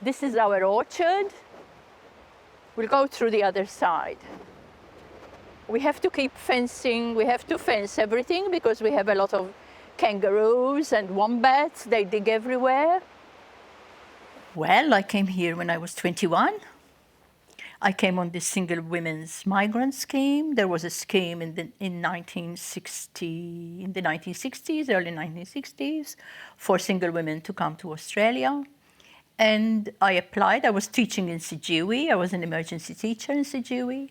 This is our orchard. We'll go through the other side. We have to keep fencing. We have to fence everything because we have a lot of kangaroos and wombats. They dig everywhere. Well, I came here when I was 21. I came on this single women's migrant scheme. There was a scheme in the 1960s, early 1960s, for single women to come to Australia. And I applied. I was teaching in Sijiwi. I was an emergency teacher in Sijiwi.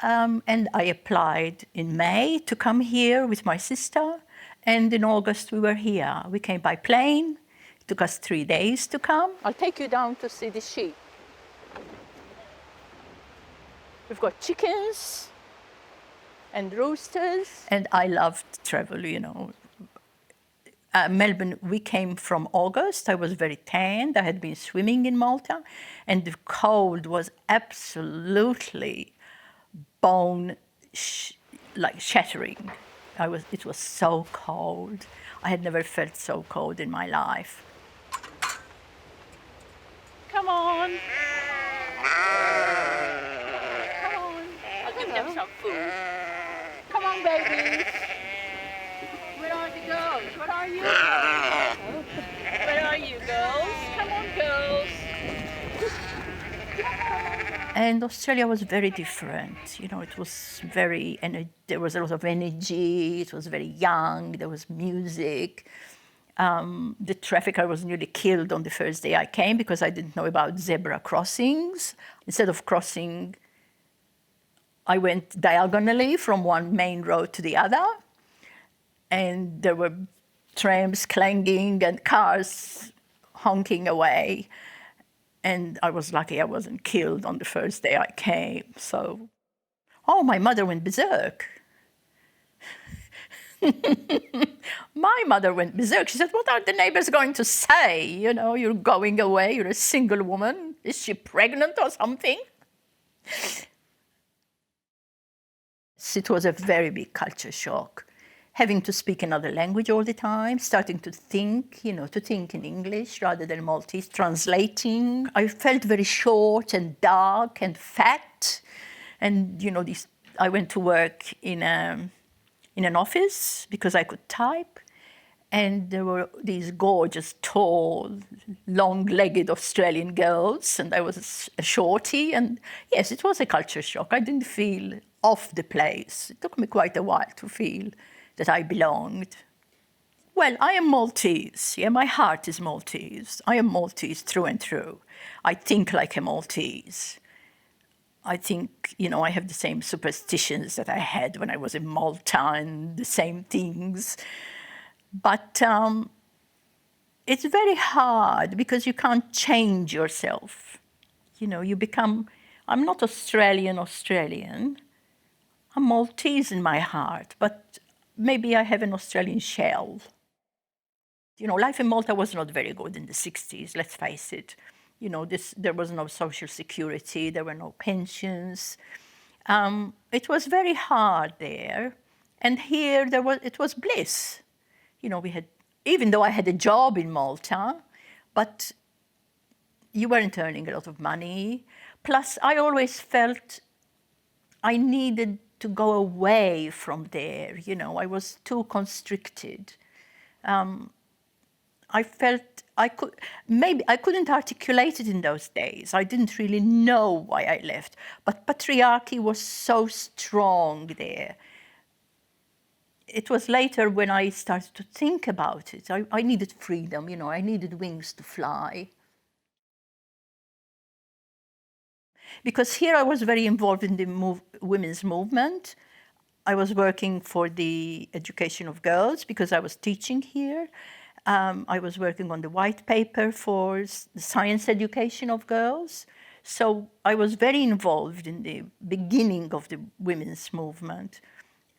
And I applied in May to come here with my sister. And in August, we were here. We came by plane. It took us 3 days to come. I'll take you down to see the sheep. We've got chickens and roosters. And I loved travel, you know. Melbourne, we came from August. I was very tanned. I had been swimming in Malta. And the cold was absolutely shattering. It was so cold. I had never felt so cold in my life. Come on. Come on. I'll give them some food. Come on, babies. Where are the girls? Where are you? Where are you, girls? Come on, girls. And Australia was very different. You know, it was very, there was a lot of energy. It was very young. There was music. The traffic, I was nearly killed on the first day I came because I didn't know about zebra crossings. Instead of crossing, I went diagonally from one main road to the other. And there were trams clanging and cars honking away. And I was lucky I wasn't killed on the first day I came. So, my mother went berserk. My mother went berserk. She said, what are the neighbors going to say? You know, you're going away, you're a single woman. Is she pregnant or something? It was a very big culture shock. Having to speak another language all the time, starting to think, to think in English rather than Maltese, translating. I felt very short and dark and fat. And, I went to work in an office because I could type. And there were these gorgeous, tall, long-legged Australian girls, and I was a shorty. And yes, it was a culture shock. I didn't feel off the place. It took me quite a while to feel that I belonged. Well, I am Maltese. Yeah, my heart is Maltese. I am Maltese through and through. I think like a Maltese. I think, I have the same superstitions that I had when I was in Malta and the same things. But it's very hard because you can't change yourself. You become, I'm not Australian. I'm Maltese in my heart, but maybe I have an Australian shell. Life in Malta was not very good in the 60s, let's face it. There was no social security, there were no pensions. It was very hard there. And here, it was bliss. Even though I had a job in Malta, but you weren't earning a lot of money. Plus, I always felt I needed to go away from there. I was too constricted. I felt I couldn't articulate it in those days. I didn't really know why I left. But patriarchy was so strong there. It was later when I started to think about it. I needed freedom, I needed wings to fly. Because here I was very involved in the women's movement. I was working for the education of girls because I was teaching here. I was working on the white paper for the science education of girls. So I was very involved in the beginning of the women's movement.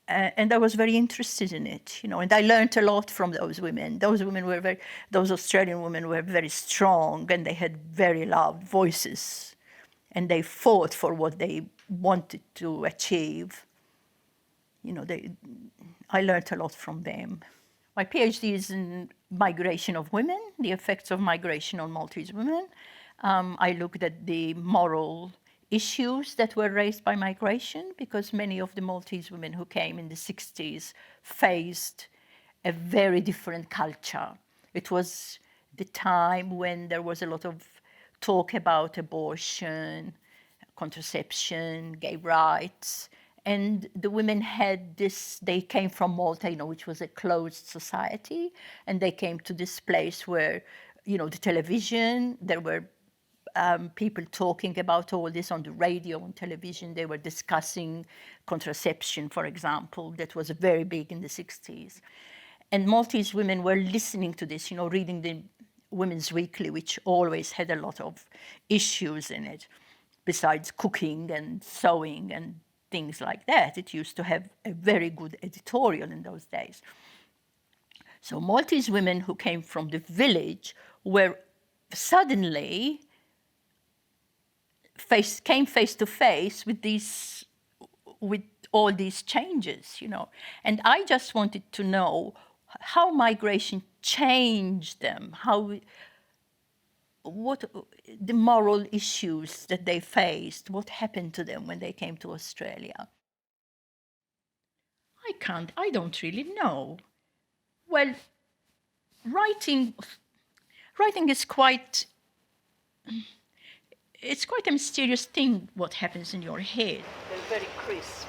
And I was very interested in it, and I learned a lot from those women. Those Australian women were very strong, and they had very loud voices. And they fought for what they wanted to achieve. I learned a lot from them. My PhD is in migration of women, the effects of migration on Maltese women. I looked at the moral issues that were raised by migration, because many of the Maltese women who came in the 60s faced a very different culture. It was the time when there was a lot of talk about abortion, contraception, gay rights, and the women had this, they came from Malta, which was a closed society, and they came to this place where, the television, there were people talking about all this on the radio and television. They were discussing contraception, for example, that was very big in the 60s. And Maltese women were listening to this, reading the Women's Weekly, which always had a lot of issues in it, besides cooking and sewing and things like that. It used to have a very good editorial in those days. So Maltese women who came from the village were suddenly came face to face with all these changes, And I just wanted to know how migration changed them, what the moral issues that they faced, what happened to them when they came to Australia. I don't really know. Well, writing is it's quite a mysterious thing, what happens in your head. They're very crisp.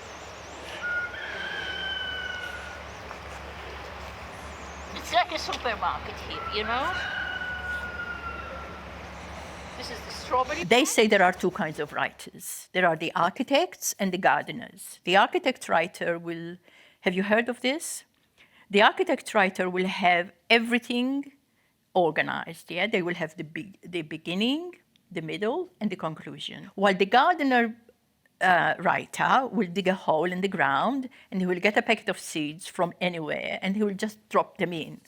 It's like a supermarket here, This is the strawberry. They say there are two kinds of writers. There are the architects and the gardeners. The architect writer will, have you heard of this? The architect writer will have everything organized, yeah? They will have the beginning, the middle, and the conclusion. While the gardener writer will dig a hole in the ground, and he will get a packet of seeds from anywhere, and he will just drop them in.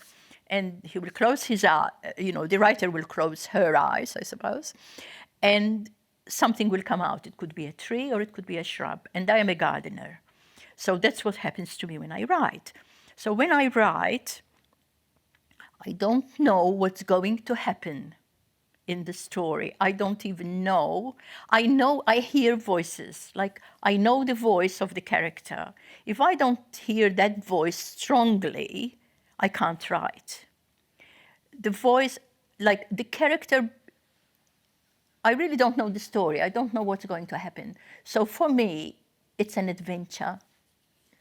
And he will close his eye, the writer will close her eyes, I suppose, and something will come out. It could be a tree or it could be a shrub, and I am a gardener. So that's what happens to me when I write. So when I write, I don't know what's going to happen in the story. I don't even know. I hear voices, like I know the voice of the character. If I don't hear that voice strongly, I can't write. The voice, like the character, I really don't know the story. I don't know what's going to happen. So for me, it's an adventure.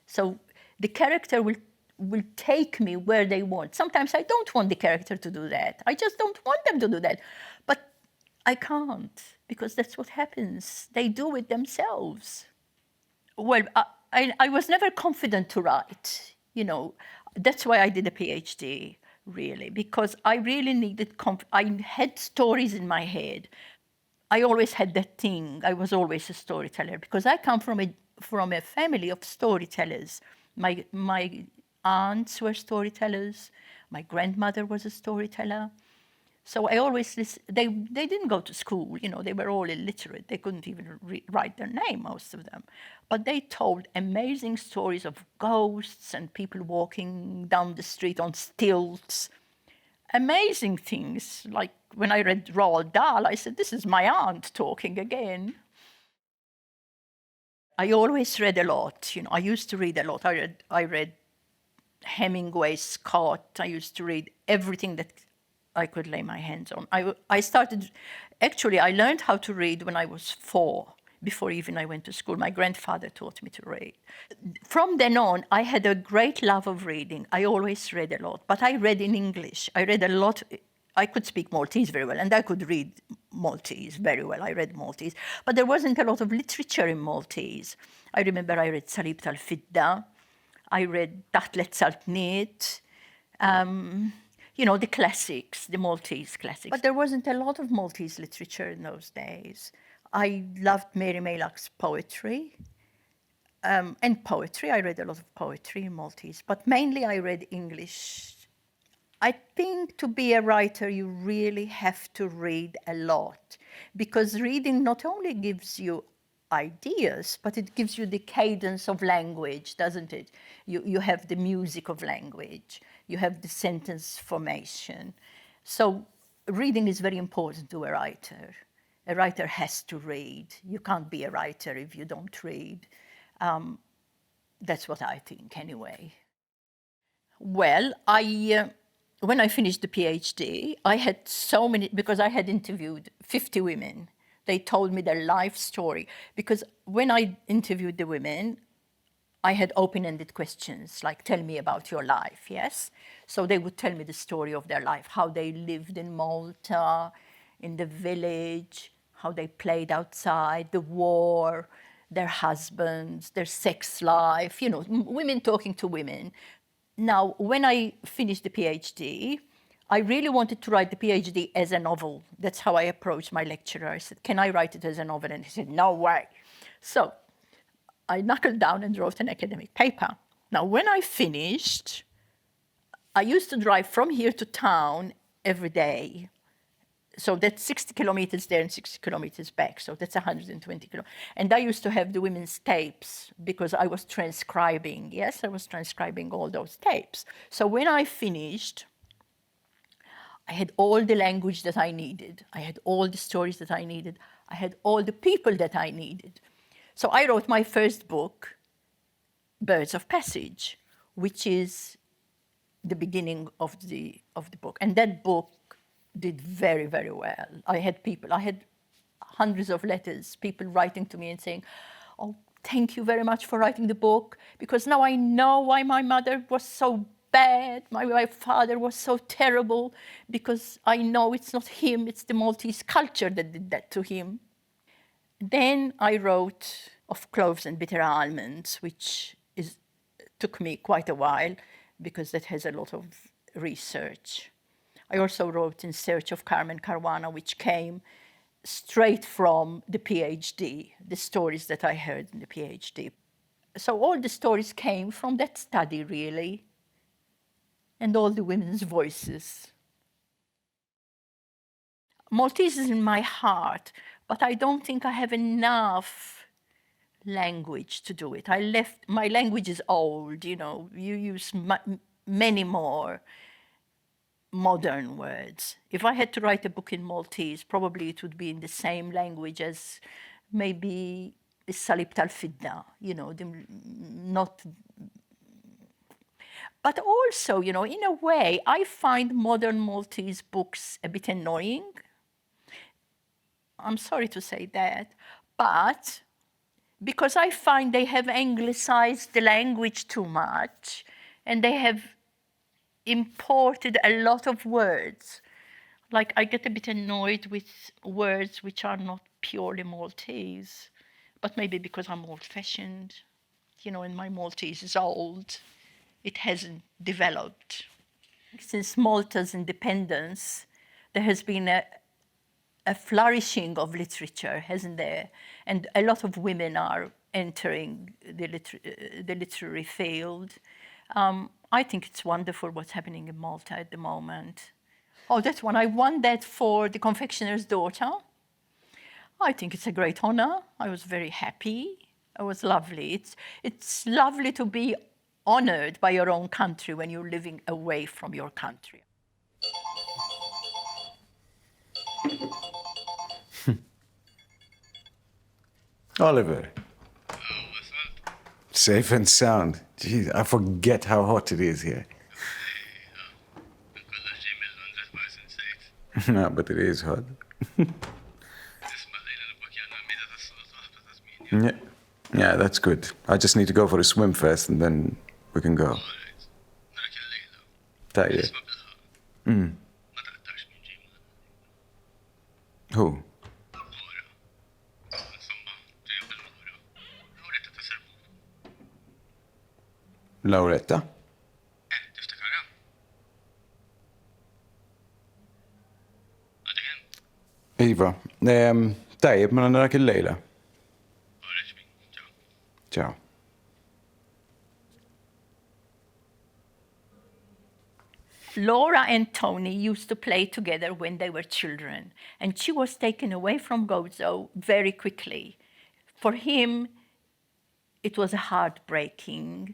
So the character will take me where they want. Sometimes I don't want the character to do that. I just don't want them to do that. But I can't, because that's what happens. They do it themselves. Well, I was never confident to write, That's why I did a PhD, really, because I really needed, I had stories in my head. I always had that thing. I was always a storyteller, because I come from a family of storytellers. My aunts were storytellers. My grandmother was a storyteller. So I always listen. They didn't go to school, they were all illiterate. They couldn't even write their name, most of them. But they told amazing stories of ghosts and people walking down the street on stilts. Amazing things. Like when I read Roald Dahl, I said, this is my aunt talking again. I always read a lot, I used to read a lot. I read Hemingway, Scott. I used to read everything that I could lay my hands on. I learned how to read when I was 4, before even I went to school. My grandfather taught me to read. From then on, I had a great love of reading. I always read a lot, but I read in English. I read a lot. I could speak Maltese very well, and I could read Maltese very well. I read Maltese, but there wasn't a lot of literature in Maltese. I remember I read Salib tal-Fidda. I read Taħt Salt-Niet, the classics, the Maltese classics. But there wasn't a lot of Maltese literature in those days. I loved Mary Malak's poetry. And poetry, I read a lot of poetry in Maltese, but mainly I read English. I think to be a writer, you really have to read a lot, because reading not only gives you ideas, but it gives you the cadence of language, doesn't it? You have the music of language. You have the sentence formation. So reading is very important to a writer. A writer has to read. You can't be a writer if you don't read. That's what I think, anyway. Well, when I finished the PhD, I had so many, because I had interviewed 50 women. They told me their life story. Because when I interviewed the women, I had open-ended questions, like, tell me about your life, yes? So they would tell me the story of their life, how they lived in Malta, in the village, how they played outside, the war, their husbands, their sex life, you know, women talking to women. Now, when I finished the PhD, I really wanted to write the PhD as a novel. That's how I approached my lecturer. I said, can I write it as a novel? And he said, no way. So I knuckled down and wrote an academic paper. Now, when I finished, I used to drive from here to town every day. So that's 60 kilometers there and 60 kilometers back. So that's 120 kilometers. And I used to have the women's tapes because I was transcribing. Yes, I was transcribing all those tapes. So when I finished, I had all the language that I needed. I had all the stories that I needed. I had all the people that I needed. So I wrote my first book, Birds of Passage, which is the beginning of the book. And that book did very, very well. I had hundreds of letters, people writing to me and saying, oh, thank you very much for writing the book, because now I know why my mother was so bad, my father was so terrible, because I know it's not him, it's the Maltese culture that did that to him. Then I wrote Of Cloves and Bitter Almonds, which took me quite a while, because that has a lot of research. I also wrote In Search of Carmen Caruana, which came straight from the PhD, the stories that I heard in the PhD. So all the stories came from that study, really, and all the women's voices. Maltese is in my heart, but I don't think I have enough language to do it. My language is old, you know, you use many more modern words. If I had to write a book in Maltese, probably it would be in the same language as maybe Is-sitt tal-fidda, you know, not. But also, you know, in a way, I find modern Maltese books a bit annoying. I'm sorry to say that, but because I find they have anglicized the language too much, and they have imported a lot of words. Like, I get a bit annoyed with words which are not purely Maltese, but maybe because I'm old-fashioned, you know, and my Maltese is old. It hasn't developed. Since Malta's independence, there has been a flourishing of literature, hasn't there? And a lot of women are entering the literary field. I think it's wonderful what's happening in Malta at the moment. Oh, that's one. I won that for The Confectioner's Daughter. I think it's a great honor. I was very happy. It was lovely. It's lovely to be honored by your own country when you're living away from your country. Oliver. Safe and sound. Jeez, I forget how hot it is here. No, but it is hot. Yeah, that's good. I just need to go for a swim first and then we can go. Tajjeb. Who? Lauretta? Iva, tajjeb, ma narak il-lejla. Ciao. Laura and Tony used to play together when they were children, and she was taken away from Gozo very quickly. For him, it was heartbreaking.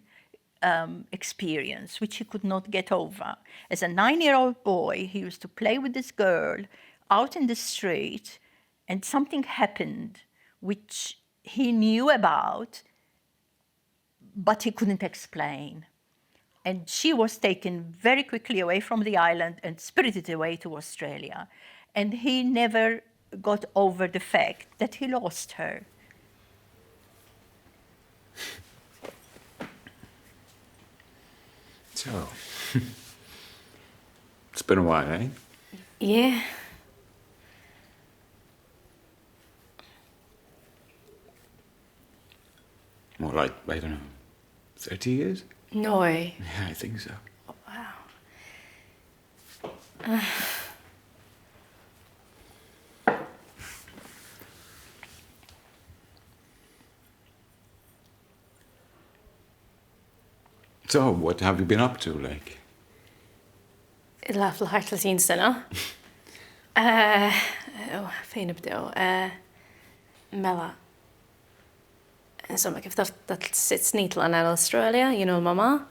experience, which he could not get over. As a 9-year-old boy, he used to play with this girl out in the street, and something happened which he knew about, but he couldn't explain. And she was taken very quickly away from the island and spirited away to Australia. And he never got over the fact that he lost her. So, it's been a while, eh? Yeah. More like, I don't know, 30 years? No way. Yeah, I think so. Oh, wow. So, what have you been up to, like? Il-laf l-ħar 30 sena. Fejn nibdew? Mela. Insomma, kif taf dat 6 snin tlaqna l-Australia, you know l-mama?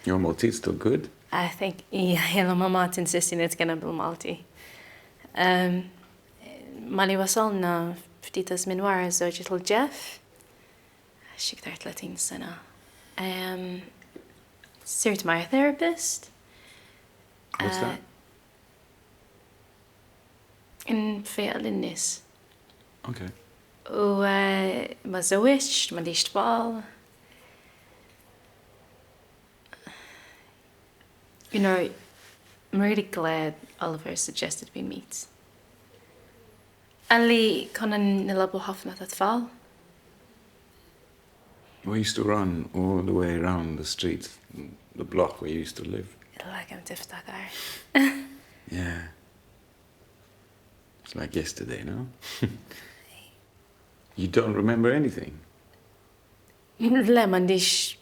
Your Maltese still good? I think, yeah, l-mama tinsisti nitkellem bil-Malti. Mali wasalna ftit żmien wara żewġet l-Jeff. Xiktar 30 sena. Sirt my therapist. What's that? In fejqa l-nis. Okay. U ma żewġt, ma dix tbal. You know, I'm really glad Oliver suggested we meet. Għalli konna nilabu ħafna ta' tfal. We used to run all the way around the street, the block where you used to live. Like I'm tiftakar. Yeah. It's like yesterday, no? You don't remember anything? Le, m'għandix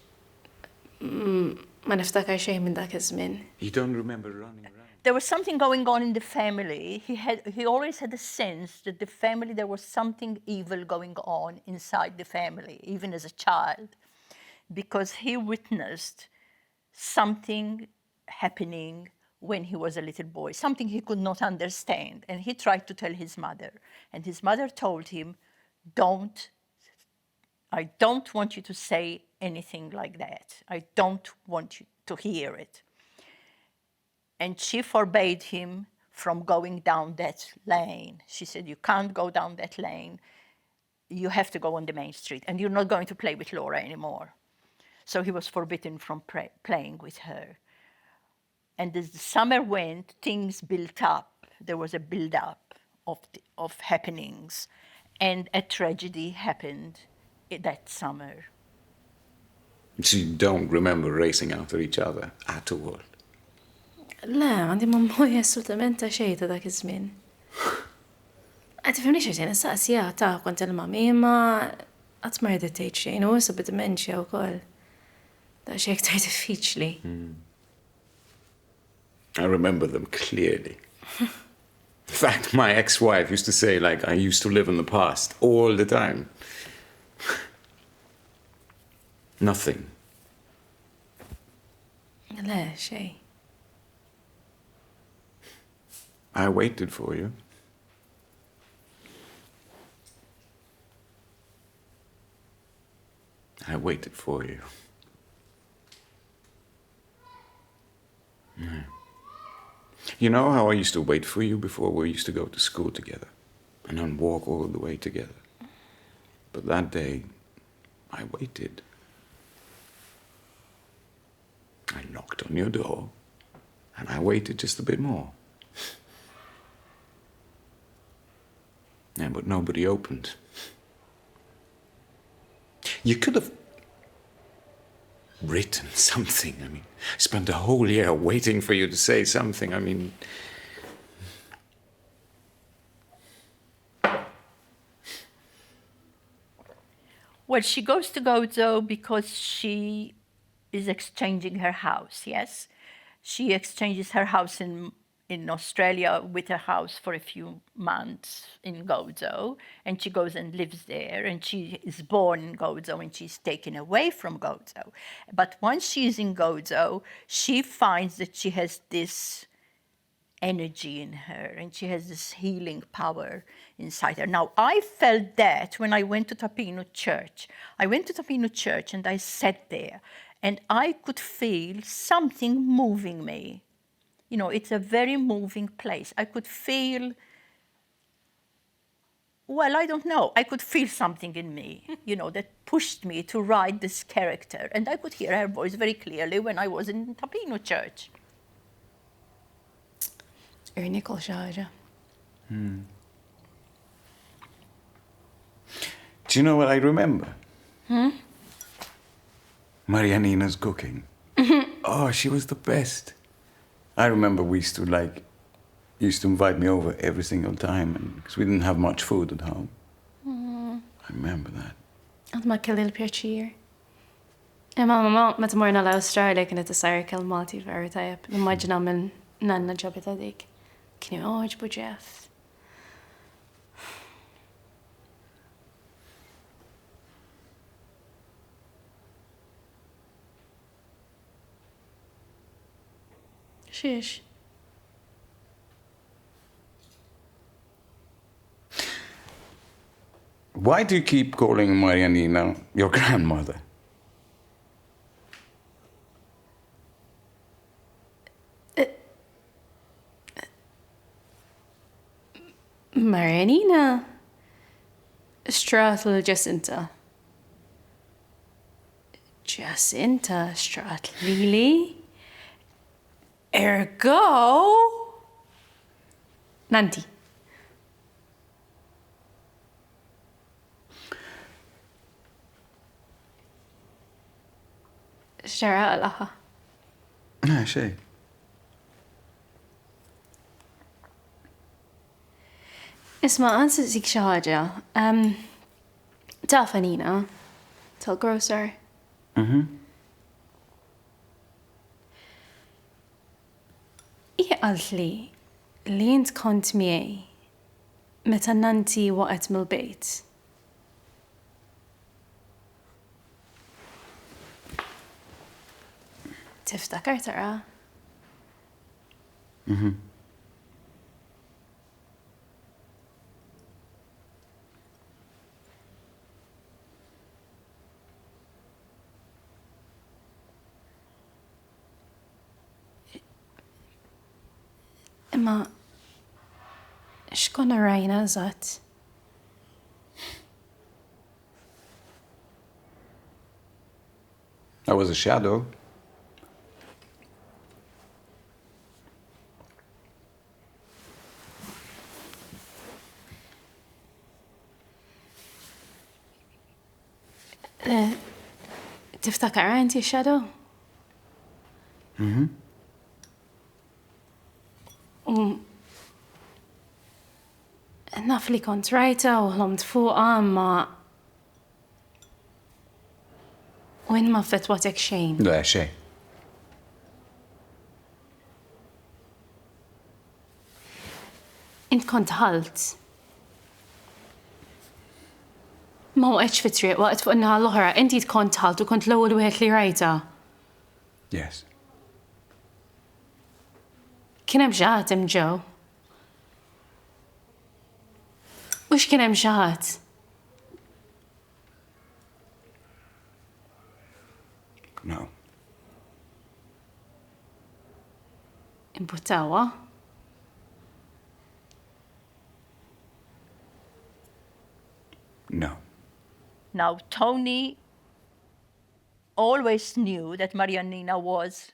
ma niftakar xejn minn dak iż-żmien. You don't remember running around? There was something going on in the family. He always had a sense that the family, there was something evil going on inside the family, even as a child, because he witnessed something happening when he was a little boy, something he could not understand. And he tried to tell his mother. And his mother told him, I don't want you to say anything like that. I don't want you to hear it. And she forbade him from going down that lane. She said, you can't go down that lane. You have to go on the main street, and you're not going to play with Laura anymore. So he was forbidden from playing with her. And as the summer went, things built up. There was a build-up of happenings, and a tragedy happened that summer. So you don't remember racing after each other at all? Le, għandi mammoja assolutament ta' xej ta' dak iż-żmien. Għati femni xejn, nistaqsija ta' kont il-mami, ma qatt ma rridet tgħid xejn, u issa bid-demenċja wkoll. Da xejn iktar diffiċli. I remember them clearly. In fact, my ex-wife used to say, like, I used to live in the past all the time. Nothing. Le, xej. I waited for you. I waited for you. Yeah. You know how I used to wait for you before we used to go to school together and then walk all the way together? But that day, I waited. I knocked on your door and I waited just a bit more. Yeah, but nobody opened. You could have written something. I mean, spent a whole year waiting for you to say something. I mean... Well, she goes to Gozo because she is exchanging her house, yes? She exchanges her house in in Australia with her house for a few months in Gozo, and she goes and lives there, and she is born in Gozo, and she's taken away from Gozo. But once she's in Gozo, she finds that she has this energy in her, and she has this healing power inside her. Now, I felt that when I went to Tapino Church. I went to Tapino Church and I sat there, and I could feel something moving me. You know, it's a very moving place. I could feel, well, I don't know. I could feel something in me, you know, that pushed me to write this character. And I could hear her voice very clearly when I was in Tapino Church. Nicole Shaja. Do you know what I remember? Marianina's cooking. Oh, she was the best. I remember we used to invite me over every single time because we didn't have much food at home. I remember that. Għad ma kelli l-pjaċir. Imma meta morna l-Awstralja kienet isajr kell Malti veru tajjeb. Immaġina minn nanna ġabita dik. Kienu oġbu Jeff. Xiex? Why do you keep calling Marianina your grandmother? Marianina strat l-Jacinta. Jacinta strat Lili. Ergo Nanti. Xara għalaha. Xej. Isma, għansi zik xaħġa. Taf Anina, tal-grocer. Ija qalt li jint kont miej meta Nanti waqgħet mill-bejt. Tiftakar tara? Imma x'konna rajna eżatt? I was a shadow. Tiftakar inti shadow? Naf li kont rajta u ħlomt fuqa, ma wien ma fetwatek xejn. Le, xej. Int kont ħalt. Ma waqgħetx fit-triq waqt fuq in-naħa l-oħra, inti kont ħalt u kont l-ewwel wieħed li rajta. Yes. Kien hemm xi ħadd hemm ġew. U x'kien hemm xi ħadd? No. Imbuttawa? No. Now, Tony always knew that Marianina was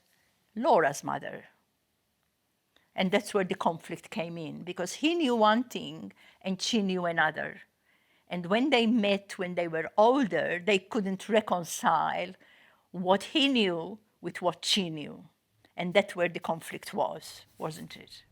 Laura's mother. And that's where the conflict came in, because he knew one thing and she knew another. And when they met, when they were older, they couldn't reconcile what he knew with what she knew. And that's where the conflict was, wasn't it?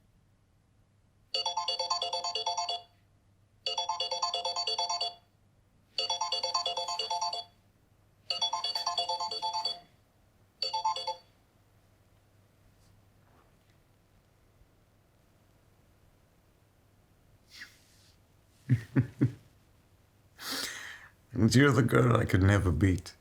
And you're the girl I could never beat.